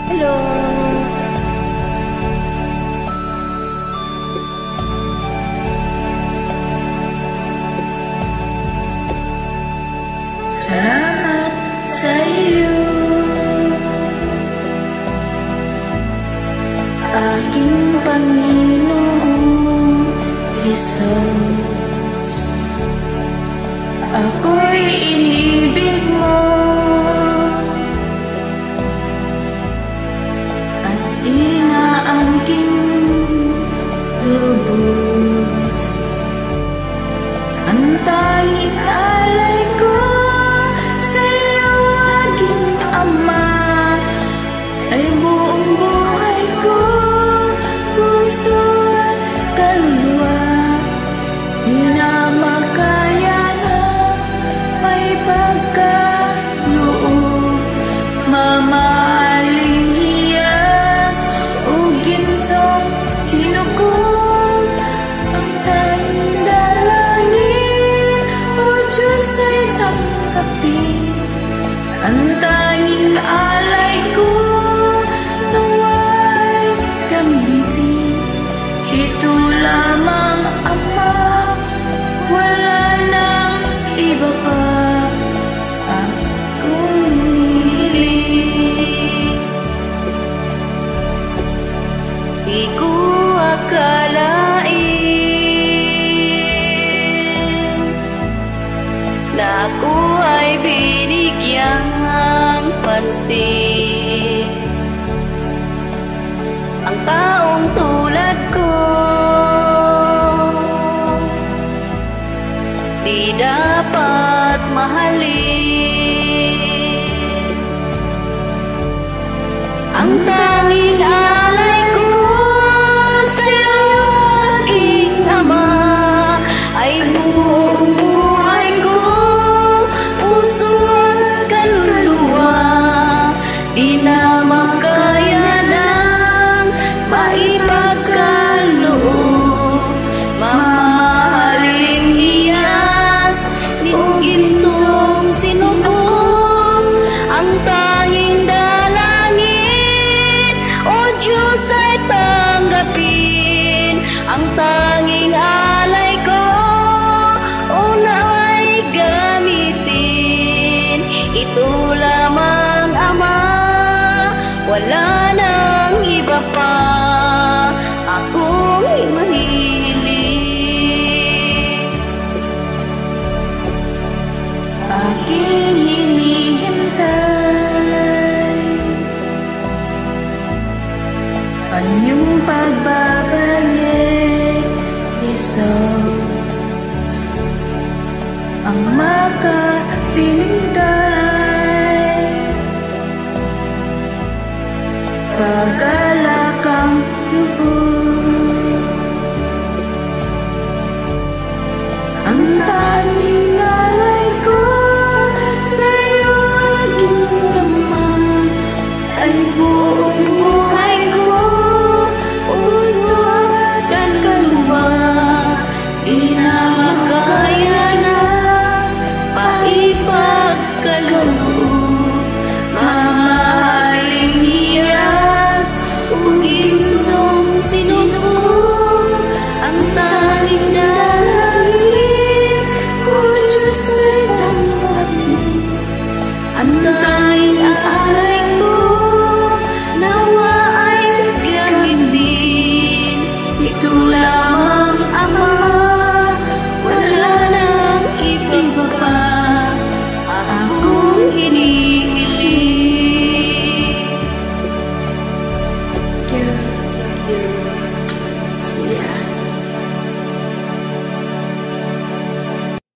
Hello. Salamat sa iyo, aking Panginoong Jesus. Ako'y inibig mo at inaangking lubos. Ang tanging alay ko sa'yo, aking Ama, ay buong buhay ko, puso at kaluluwa. Di na makaya na may pagkaloob, mamahaling hiyas o gintong sinugod. Ang tanging dalangin, O Diyos, ay tanggapin. Ang tanging alay ko nawa'y gamitin. Ito lamang, Ama, wala nang iba pa akong hinihiling. Di ko akalain na ako ay binigyang pansin. Ang taong tulad ko di dapat mahalin. Ang tanging alay ko sa'yo, aking Ama, ay buong buhay ko, puso at kaluluwa. Di na makaya ng maipagkaloob, mamahaling hiyas o gintong sinugod. Ang tanging dalangin, O Diyos, ay tanggapin. Ang tanging alay ko, O nawa'y gamitin. Ito lamang, Ama, wala nang iba pa akong mahihiling. Aking hinihintay ang iyong pagbabalik, Jesus. Ang makapiling kay kagalakang lubos. Ang tanging alay ko sa'yo, aking Ama, ay buong buhay ko, puso at kaluluwa. Di na makaya na maipagkaloob, mamahaling hiyas o gintong sinugod. Ang tanging dalangin, O Diyos, ay tanggapin. Ang tanging alay ko nawa ay gamitin. ito lang.